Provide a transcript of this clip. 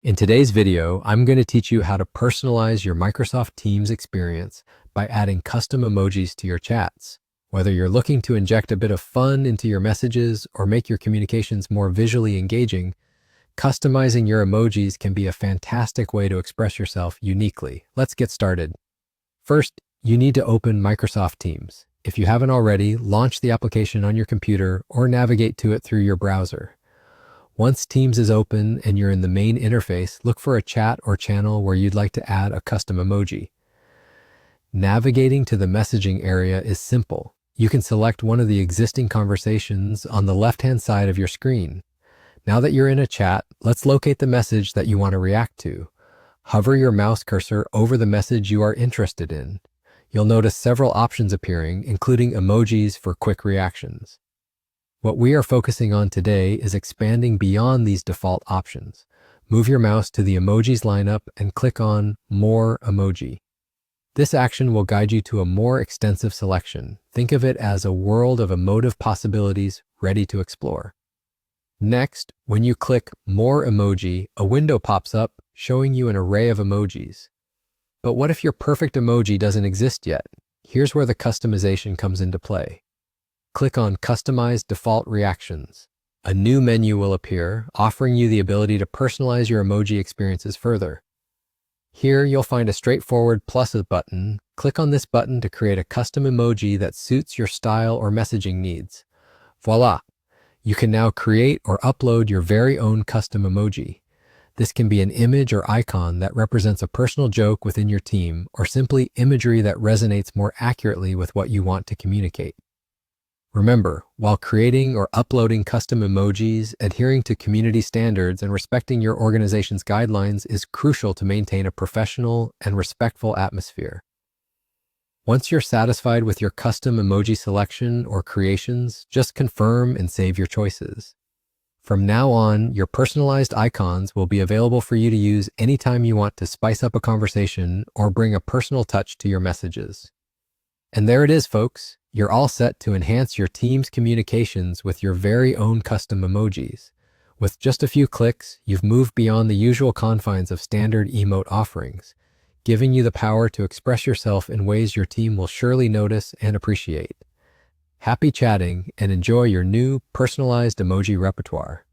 In today's video, I'm going to teach you how to personalize your Microsoft Teams experience by adding custom emojis to your chats. Whether you're looking to inject a bit of fun into your messages or make your communications more visually engaging, customizing your emojis can be a fantastic way to express yourself uniquely. Let's get started. First, you need to open Microsoft Teams. If you haven't already, launch the application on your computer or navigate to it through your browser. Once Teams is open and you're in the main interface, look for a chat or channel where you'd like to add a custom emoji. Navigating to the messaging area is simple. You can select one of the existing conversations on the left-hand side of your screen. Now that you're in a chat, let's locate the message that you want to react to. Hover your mouse cursor over the message you are interested in. You'll notice several options appearing, including emojis for quick reactions. What we are focusing on today is expanding beyond these default options. Move your mouse to the Emojis lineup and click on More Emoji. This action will guide you to a more extensive selection. Think of it as a world of emotive possibilities ready to explore. Next, when you click More Emoji, a window pops up showing you an array of emojis. But what if your perfect emoji doesn't exist yet? Here's where the customization comes into play. Click on Customize Default Reactions. A new menu will appear, offering you the ability to personalize your emoji experiences further. Here, you'll find a straightforward plus button. Click on this button to create a custom emoji that suits your style or messaging needs. Voila! You can now create or upload your very own custom emoji. This can be an image or icon that represents a personal joke within your team, or simply imagery that resonates more accurately with what you want to communicate. Remember, while creating or uploading custom emojis, adhering to community standards and respecting your organization's guidelines is crucial to maintain a professional and respectful atmosphere. Once you're satisfied with your custom emoji selection or creations, just confirm and save your choices. From now on, your personalized icons will be available for you to use anytime you want to spice up a conversation or bring a personal touch to your messages. And there it is, folks. You're all set to enhance your team's communications with your very own custom emojis. With just a few clicks, you've moved beyond the usual confines of standard emote offerings, giving you the power to express yourself in ways your team will surely notice and appreciate. Happy chatting and enjoy your new personalized emoji repertoire.